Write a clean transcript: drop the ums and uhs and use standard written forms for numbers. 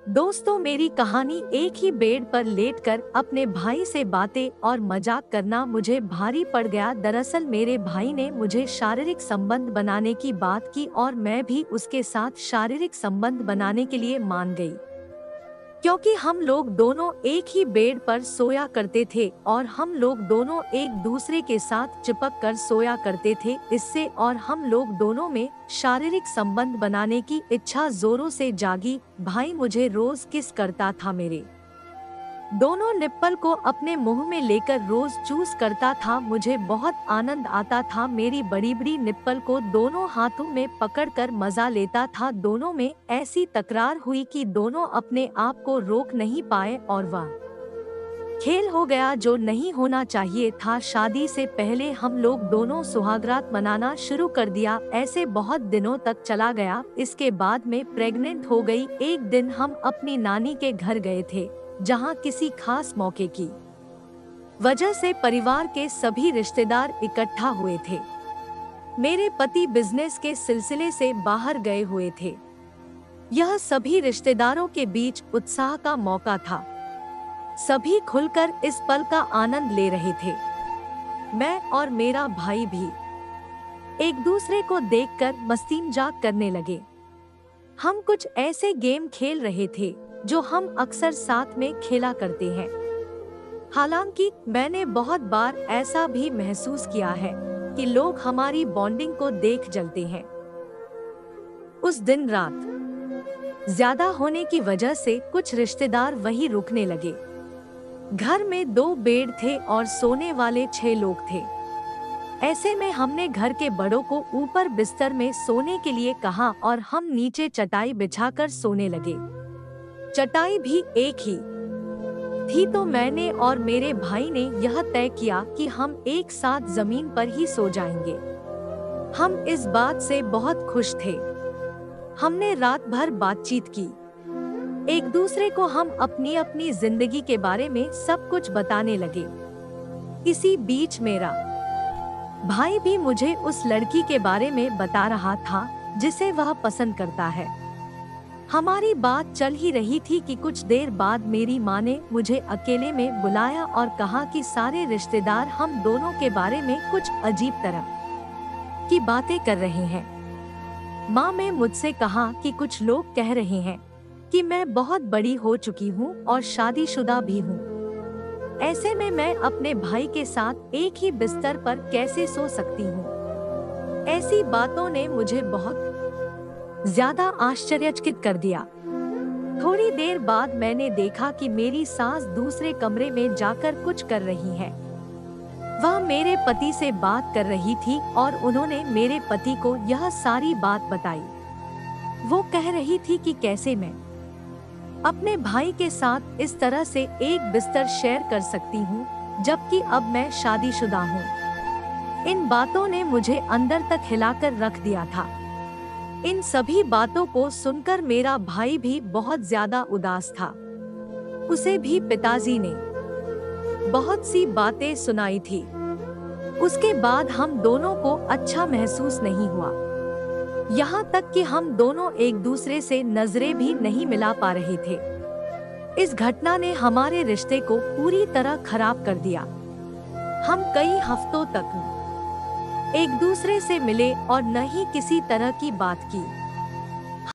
दोस्तों, मेरी कहानी एक ही बेड पर लेटकर अपने भाई से बातें और मजाक करना मुझे भारी पड़ गया। दरअसल मेरे भाई ने मुझे शारीरिक संबंध बनाने की बात की और मैं भी उसके साथ शारीरिक संबंध बनाने के लिए मान गई, क्योंकि हम लोग दोनों एक ही बेड पर सोया करते थे और हम लोग दोनों एक दूसरे के साथ चिपक कर सोया करते थे। इससे और हम लोग दोनों में शारीरिक संबंध बनाने की इच्छा जोरों से जागी। भाई मुझे रोज किस करता था, मेरे दोनों निप्पल को अपने मुंह में लेकर रोज चूस करता था। मुझे बहुत आनंद आता था। मेरी बड़ी बड़ी निप्पल को दोनों हाथों में पकड़कर मजा लेता था। दोनों में ऐसी तकरार हुई कि दोनों अपने आप को रोक नहीं पाए और वह खेल हो गया जो नहीं होना चाहिए था। शादी से पहले हम लोग दोनों सुहागरात मनाना शुरू कर दिया। ऐसे बहुत दिनों तक चला गया। इसके बाद में प्रेग्नेंट हो गई। एक दिन हम अपनी नानी के घर गए थे, जहां किसी खास मौके की वजह से परिवार के सभी रिश्तेदार इकट्ठा हुए थे। मेरे पति बिजनेस के सिलसिले से बाहर गए हुए थे। यह सभी रिश्तेदारों के बीच उत्साह का मौका था। सभी खुलकर इस पल का आनंद ले रहे थे। मैं और मेरा भाई भी एक दूसरे को देखकर मस्तीमजाक करने लगे। हम कुछ ऐसे गेम खेल रहे थे जो हम अक्सर साथ में खेला करते हैं। हालांकि मैंने बहुत बार ऐसा भी महसूस किया है कि लोग हमारी बॉन्डिंग को देख जलते हैं। उस दिन रात ज्यादा होने की वजह से कुछ रिश्तेदार वहीं रुकने लगे। घर में 2 बेड थे और सोने वाले 6 लोग थे। ऐसे में हमने घर के बड़ों को ऊपर बिस्तर में सोने के लिए कहा और हम नीचे चटाई बिछाकर सोने लगे। चटाई भी एक ही थी, तो मैंने और मेरे भाई ने यह तय किया कि हम एक साथ जमीन पर ही सो जाएंगे। हम इस बात से बहुत खुश थे। हमने रात भर बातचीत की। एक दूसरे को हम अपनी अपनी जिंदगी के बारे में सब कुछ बताने लगे। इसी बीच मेरा भाई भी मुझे उस लड़की के बारे में बता रहा था जिसे वह पसंद करता है। हमारी बात चल ही रही थी कि कुछ देर बाद मेरी माँ ने मुझे अकेले में बुलाया और कहा कि सारे रिश्तेदार हम दोनों के बारे में कुछ अजीब तरह की बातें कर रहे हैं। माँ ने मुझसे कहा कि कुछ लोग कह रहे हैं कि मैं बहुत बड़ी हो चुकी हूँ और शादीशुदा भी हूँ। ऐसे में मैं अपने भाई के साथ एक ही बिस्तर पर कैसे सो सकती हूँ। ऐसी बातों ने मुझे बहुत ज्यादा आश्चर्यचकित कर दिया। थोड़ी देर बाद मैंने देखा कि मेरी सास दूसरे कमरे में जाकर कुछ कर रही है। वह मेरे पति से बात कर रही थी और उन्होंने मेरे पति को यह सारी बात बताई। वो कह रही थी कि कैसे मैं अपने भाई के साथ इस तरह से एक बिस्तर शेयर कर सकती हूँ, जबकि अब मैं शादीशुदा हूँ। इन बातों ने मुझे अंदर तक हिलाकर रख दिया था। इन सभी बातों को सुनकर मेरा भाई भी बहुत ज्यादा उदास था। उसे भी पिताजी ने बहुत सी बातें सुनाई थी। उसके बाद हम दोनों को अच्छा महसूस नहीं हुआ। यहाँ तक कि हम दोनों एक दूसरे से नजरें भी नहीं मिला पा रहे थे। इस घटना ने हमारे रिश्ते को पूरी तरह खराब कर दिया। हम कई हफ्तों तक एक दूसरे से मिले और न ही किसी तरह की बात की।